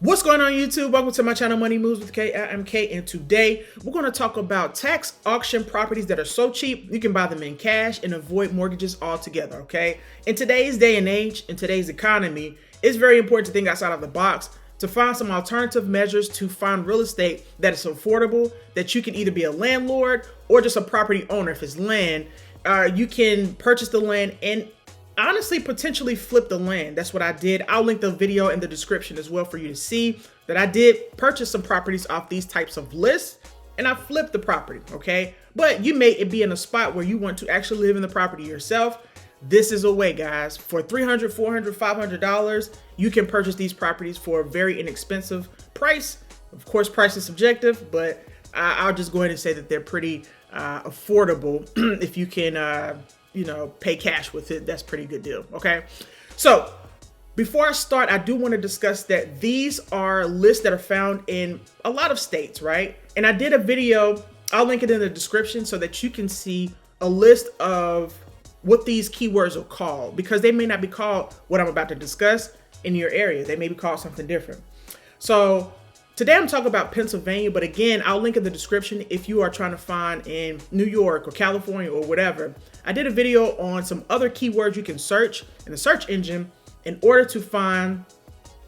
What's going on YouTube? Welcome to my channel Money Moves with K. I am K, and today we're going to talk about tax auction properties that are so cheap you can buy them in cash and avoid mortgages altogether, okay? In today's day and age, in today's economy, it's very important to think outside of the box to find some alternative measures to find real estate that is affordable, that you can either be a landlord or just a property owner. If it's land, you can purchase the land and honestly potentially flip the land. That's what I did. I'll link the video in the description as well for you to see that I did purchase some properties off these types of lists and I flipped the property, okay? But you may be in a spot where you want to actually live in the property yourself. This is a way, guys. For $300, $400, $500, you can purchase these properties for a very inexpensive price. Of course, price is subjective, but I'll just go ahead and say that they're pretty affordable if you can pay cash with it. That's a pretty good deal. Okay. So before I start, I do want to discuss that these are lists that are found in a lot of states, right? And I did a video, I'll link it in the description so that you can see a list of what these keywords are called, because they may not be called what I'm about to discuss in your area. They may be called something different. So today I'm talking about Pennsylvania, but again, I'll link in the description if you are trying to find in New York or California or whatever. I did a video on some other keywords you can search in the search engine in order to find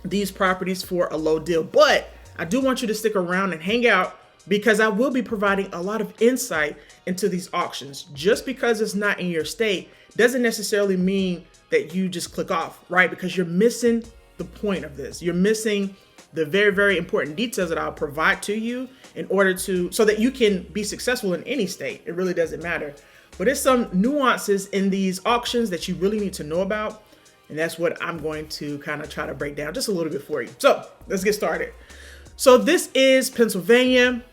these properties for a low deal. But I do want you to stick around and hang out because I will be providing a lot of insight into these auctions. Just because it's not in your state doesn't necessarily mean that you just click off, right? Because you're missing the point of this. You're missing the very, very important details that I'll provide to you in order so that you can be successful in any state. It really doesn't matter. But there's some nuances in these auctions that you really need to know about. And that's what I'm going to kind of try to break down just a little bit for you. So let's get started. So this is Pennsylvania.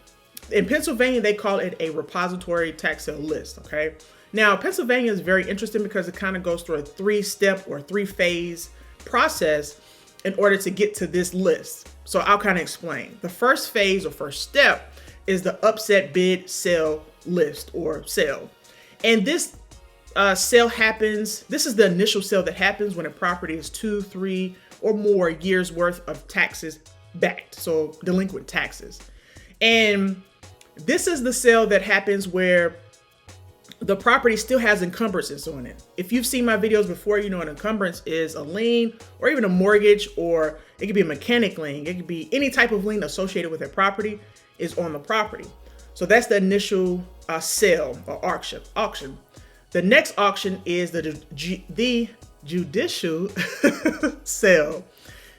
In Pennsylvania, they call it a repository tax sale list, okay? Now, Pennsylvania is very interesting because it kind of goes through a three-step or three-phase process in order to get to this list. So I'll kind of explain. The first phase or first step is the upset bid sale list or sale. And this sale happens, this is the initial sale that happens when a property is 2, 3, or more years worth of taxes backed, so delinquent taxes. And this is the sale that happens where the property still has encumbrances on it. If you've seen my videos before, you know an encumbrance is a lien or even a mortgage, or it could be a mechanic lien. It could be any type of lien associated with a property is on the property. So that's the initial sale or auction. The next auction is the judicial sale.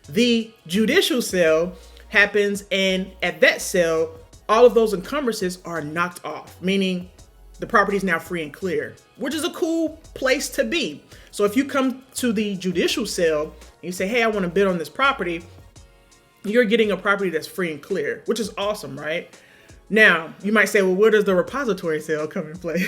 The judicial sale happens, and at that sale, all of those encumbrances are knocked off, meaning the property is now free and clear, which is a cool place to be. So if you come to the judicial sale and you say, hey, I want to bid on this property, you're getting a property that's free and clear, which is awesome, right? Now, you might say, well, where does the repository sale come in play?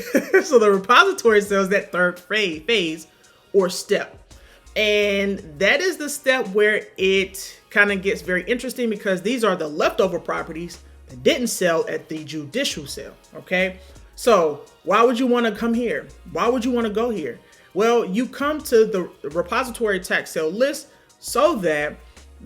So the repository sale is that third phase or step. And that is the step where it kind of gets very interesting because these are the leftover properties that didn't sell at the judicial sale, okay? So why would you want to come here? Why would you want to go here? Well, you come to the repository tax sale list so that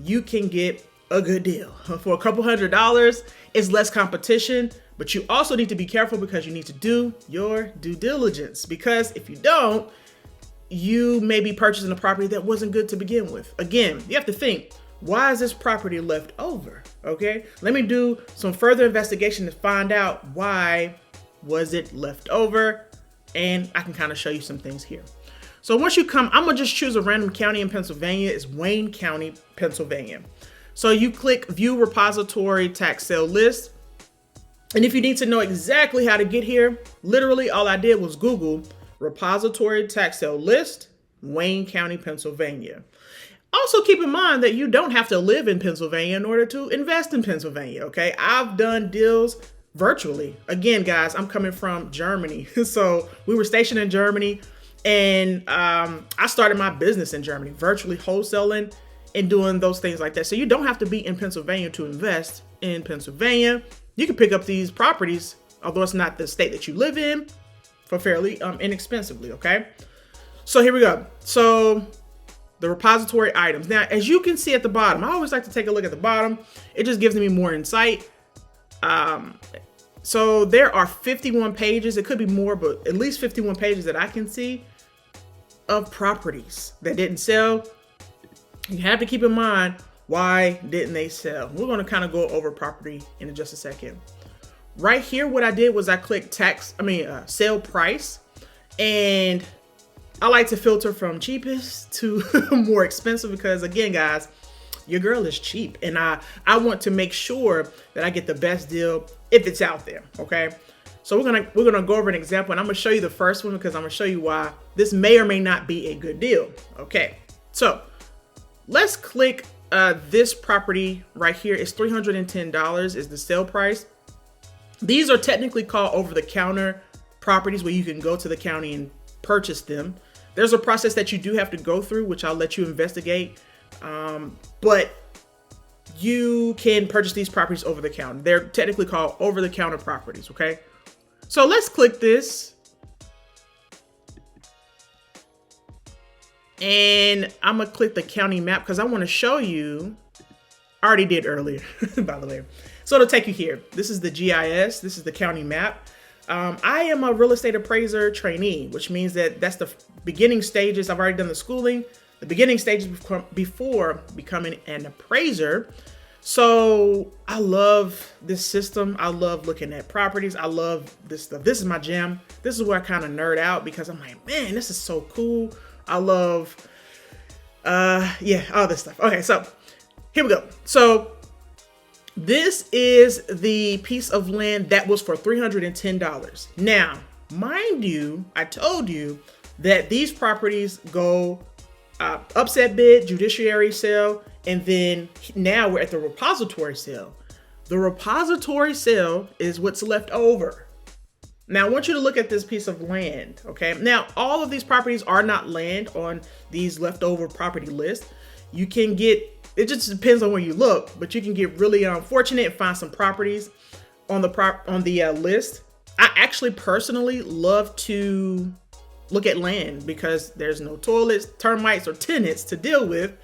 you can get a good deal. For a couple $100, it's less competition, but you also need to be careful because you need to do your due diligence, because if you don't, you may be purchasing a property that wasn't good to begin with. Again, you have to think, why is this property left over? Okay, let me do some further investigation to find out why was it left over, and I can kind of show you some things here. So once you come, I'm gonna just choose a random county in Pennsylvania. It's Wayne County, Pennsylvania. So you click view repository tax sale list. And if you need to know exactly how to get here, literally all I did was Google repository tax sale list, Wayne County, Pennsylvania. Also keep in mind that you don't have to live in Pennsylvania in order to invest in Pennsylvania, okay? I've done deals virtually. Again, guys, I'm coming from Germany. So we were stationed in Germany, and I started my business in Germany, virtually wholesaling and doing those things like that. So you don't have to be in Pennsylvania to invest in Pennsylvania. You can pick up these properties, although it's not the state that you live in, for fairly inexpensively, okay? So here we go. So the repository items. Now, as you can see at the bottom, I always like to take a look at the bottom. It just gives me more insight. So there are 51 pages. It could be more, but at least 51 pages that I can see of properties that didn't sell. You have to keep in mind, why didn't they sell? We're going to kind of go over property in just a second. Right here, what I did was I clicked sale price, and I like to filter from cheapest to more expensive because, again, guys, your girl is cheap, and I want to make sure that I get the best deal if it's out there. Okay, so we're gonna go over an example, and I'm gonna show you the first one because I'm gonna show you why this may or may not be a good deal. Okay, so let's click this property right here. It's $310 is the sale price. These are technically called over-the-counter properties where you can go to the county and purchase them. There's a process that you do have to go through, which I'll let you investigate. But you can purchase these properties over the counter. They're technically called over-the-counter properties, okay? So let's click this. And I'm gonna click the county map because I wanna show you, I already did earlier, by the way. So it'll take you here. This is the GIS, this is the county map. I am a real estate appraiser trainee, which means that that's the beginning stages. I've already done the schooling, the beginning stages before becoming an appraiser. So I love this system. I love looking at properties. I love this stuff. This is my jam. This is where I kind of nerd out because I'm like, man, this is so cool. I love, all this stuff. Okay, so here we go. So this is the piece of land that was for $310. Now, mind you, I told you that these properties go upset bid, judiciary sale, and then now we're at the repository sale. The repository sale is what's left over. Now, I want you to look at this piece of land, okay? Now, all of these properties are not land on these leftover property lists. You can get, it just depends on where you look, but you can get really unfortunate and find some properties on the list. I actually personally love to look at land because there's no toilets, termites, or tenants to deal with,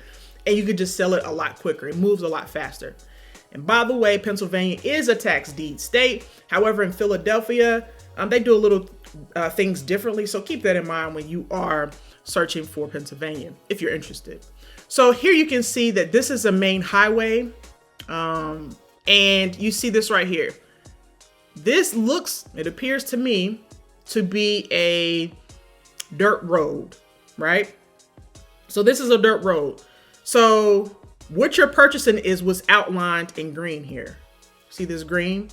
and you could just sell it a lot quicker. It moves a lot faster. And by the way, Pennsylvania is a tax deed state. However, in Philadelphia, they do a little things differently. So keep that in mind when you are searching for Pennsylvania, if you're interested. So here you can see that this is a main highway. And you see this right here. This looks, it appears to me to be a dirt road, right? So this is a dirt road. So what you're purchasing is what's outlined in green here. See this green?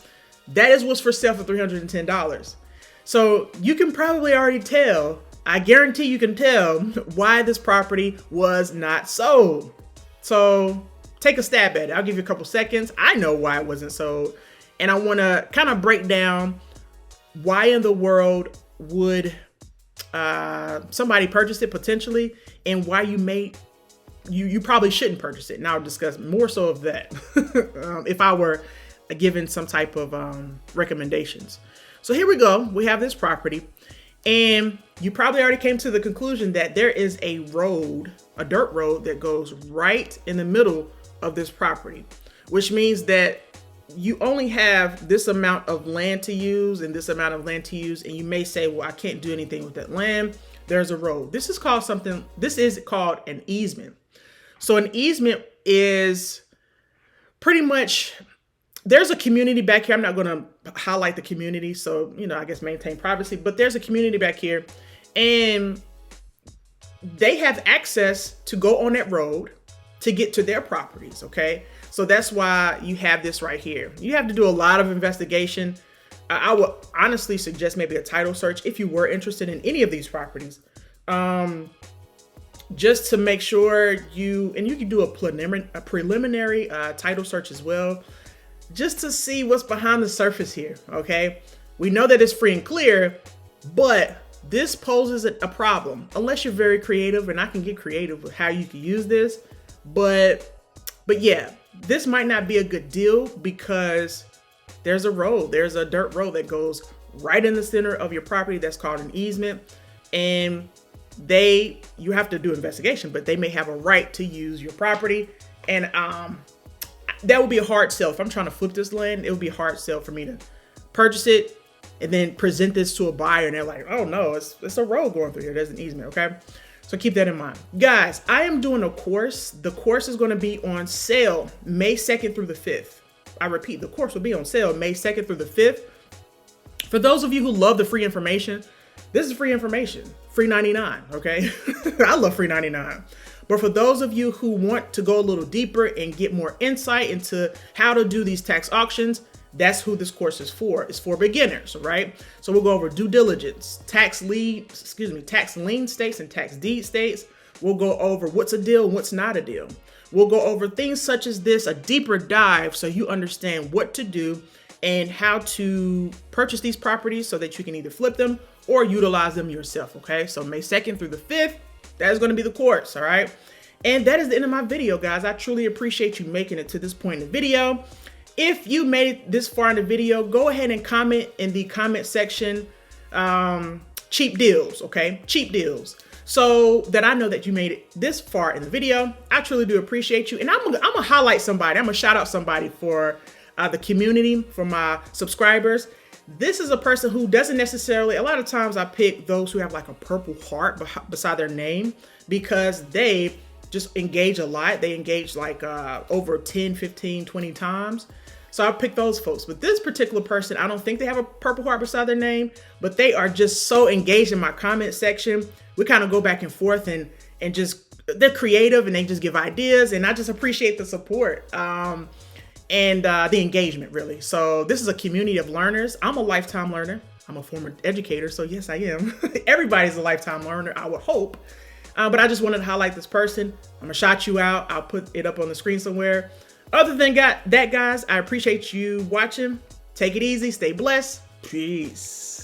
That is what's for sale for $310. So you can probably already tell, I guarantee you can tell why this property was not sold. So take a stab at it. I'll give you a couple seconds. I know why it wasn't sold. And I want to kind of break down why in the world would somebody purchase it potentially, and why you probably shouldn't purchase it. And I'll discuss more so of that if I were given some type of recommendations. So here we go. We have this property, and you probably already came to the conclusion that there is a road, a dirt road that goes right in the middle of this property, which means that you only have this amount of land to use and this amount of land to use. And you may say, well, I can't do anything with that land. There's a road. This is called an easement. So an easement is pretty much, there's a community back here. I'm not going to highlight the community. So, I guess maintain privacy, but there's a community back here, and they have access to go on that road to get to their properties. Okay. So that's why you have this right here. You have to do a lot of investigation. I would honestly suggest maybe a title search if you were interested in any of these properties. Just to make sure you can do a preliminary title search as well, just to see what's behind the surface here, okay? We know that it's free and clear, but this poses a problem unless you're very creative, and I can get creative with how you can use this. But yeah, this might not be a good deal because there's a dirt road that goes right in the center of your property that's called an easement. And you have to do investigation, but they may have a right to use your property. And that would be a hard sell. If I'm trying to flip this land, it would be a hard sell for me to purchase it and then present this to a buyer and they're like, oh no, it's a road going through here. There's an easement, okay? So keep that in mind. Guys, I am doing a course. The course is gonna be on sale May 2nd through the 5th. I repeat, the course will be on sale May 2nd through the 5th. For those of you who love the free information, this is free information, free 99, okay? I love free 99. But for those of you who want to go a little deeper and get more insight into how to do these tax auctions, that's who this course is for. It's for beginners, right? So we'll go over due diligence, tax lien states and tax deed states. We'll go over what's a deal and what's not a deal. We'll go over things such as this, a deeper dive, so you understand what to do and how to purchase these properties so that you can either flip them or utilize them yourself, okay? So May 2nd through the 5th, that is gonna be the course, all right? And that is the end of my video, guys. I truly appreciate you making it to this point in the video. If you made it this far in the video, go ahead and comment in the comment section, cheap deals, okay? Cheap deals. So that I know that you made it this far in the video. I truly do appreciate you. And I'm gonna highlight somebody. I'm gonna shout out somebody for the community, for my subscribers. This is a person who doesn't necessarily, a lot of times I pick those who have like a purple heart beside their name because they just engage a lot. They engage like over 10, 15, 20 times. So I pick those folks. But this particular person, I don't think they have a purple heart beside their name, but they are just so engaged in my comment section. We kind of go back and forth and just, they're creative and they just give ideas. And I just appreciate the support and the engagement, really. So this is a community of learners. I'm a lifetime learner. I'm a former educator. So yes, I am. Everybody's a lifetime learner, I would hope. But I just wanted to highlight this person. I'm gonna shout you out. I'll put it up on the screen somewhere. Other than that, guys, I appreciate you watching. Take it easy. Stay blessed. Peace.